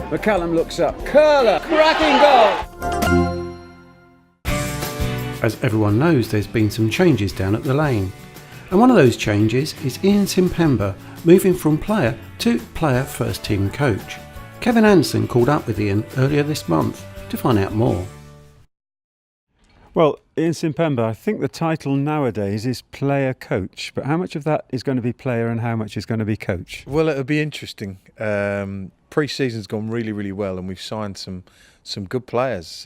McCallum looks up. Curler! Cracking goal! As everyone knows, there's been some changes down at the lane. And one of those changes is Ian Simpemba moving from player to player first team coach. Kevin Anson called up with Ian earlier this month to find out more. Well, Ian Simpemba, I think the title nowadays is player coach, but how much of that is going to be player and how much is going to be coach? Well, it'll be interesting. Pre-season's gone really, really well, and we've signed some good players,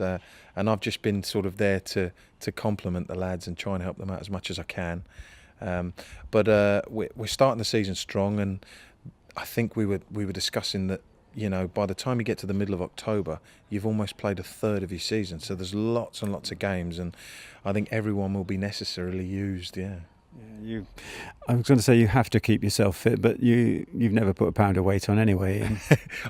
and I've just been sort of there to compliment the lads and try and help them out as much as I can. But we're starting the season strong, and I think we were discussing that, you know, by the time you get to the middle of October, you've almost played a third of your season. So there's lots and lots of games, and I think everyone will be necessarily used. Yeah. I was going to say you have to keep yourself fit, but you've never put a pound of weight on anyway.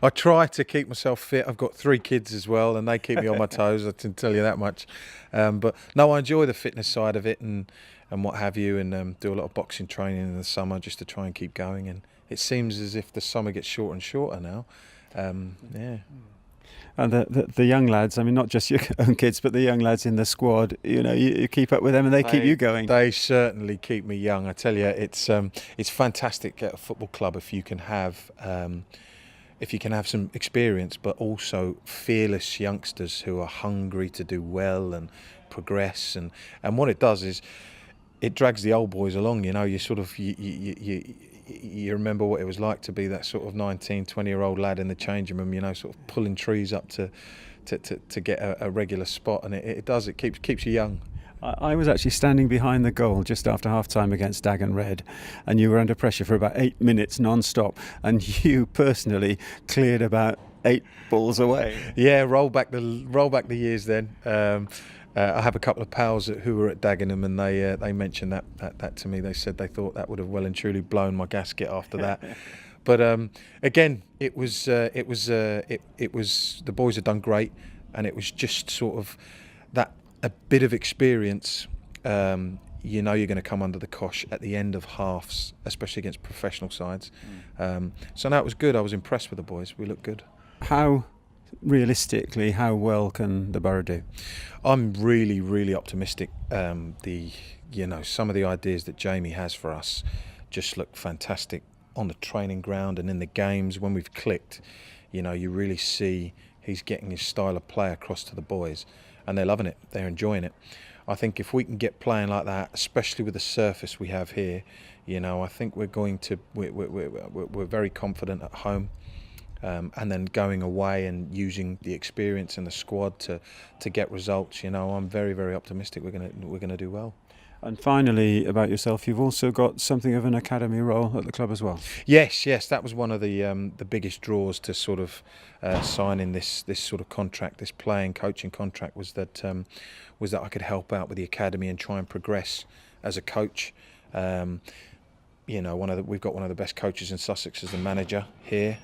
I try to keep myself fit. I've got 3 kids as well, and they keep me on my toes. I can tell you that much. But no, I enjoy the fitness side of it and what have you, and do a lot of boxing training in the summer just to try and keep going. And it seems as if the summer gets shorter and shorter now. Yeah. And the young lads, I mean, not just your own kids, but the young lads in the squad, you know, you keep up with them and they keep you going. They certainly keep me young. I tell you, it's fantastic at a football club if you can have some experience, but also fearless youngsters who are hungry to do well and progress. And what it does is it drags the old boys along. You know, you sort of you remember what it was like to be that sort of 19, 20-year-old lad in the changing room, you know, sort of pulling trees up to get a regular spot, and it keeps you young. I was actually standing behind the goal just after half-time against Dagon Red, and you were under pressure for about 8 minutes non-stop, and you personally cleared about 8 balls away. Yeah, roll back the years then. I have a couple of pals who were at Dagenham, and they mentioned that to me. They said they thought that would have well and truly blown my gasket after that. But again, it was the boys had done great, and it was just sort of a bit of experience. You know, you're going to come under the cosh at the end of halves, especially against professional sides. So no, it was good. I was impressed with the boys. We looked good. Realistically, how well can the Borough do? I'm really, really optimistic. Some of the ideas that Jamie has for us just look fantastic on the training ground and in the games. When we've clicked, you know, you really see he's getting his style of play across to the boys, and they're loving it. They're enjoying it. I think if we can get playing like that, especially with the surface we have here, you know, I think we're very confident at home. And then going away and using the experience in the squad to get results, you know, I'm very, very optimistic we're gonna do well. And finally, about yourself, you've also got something of an academy role at the club as well. Yes, that was one of the biggest draws to sort of signing this sort of contract, this coaching contract, was that I could help out with the academy and try and progress as a coach. You know, we've got one of the best coaches in Sussex as the manager here.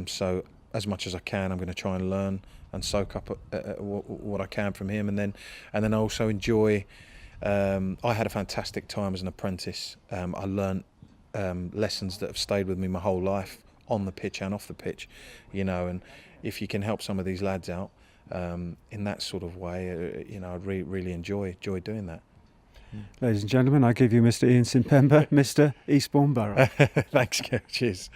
So as much as I can, I'm going to try and learn and soak up what I can from him, and then also enjoy. I had a fantastic time as an apprentice. I learnt lessons that have stayed with me my whole life, on the pitch and off the pitch. You know, and if you can help some of these lads out in that sort of way, you know, I'd really enjoy doing that. Ladies and gentlemen, I give you Mr. Ian Simpemba, Mr. Eastbourne Borough. Thanks, Kev. Cheers.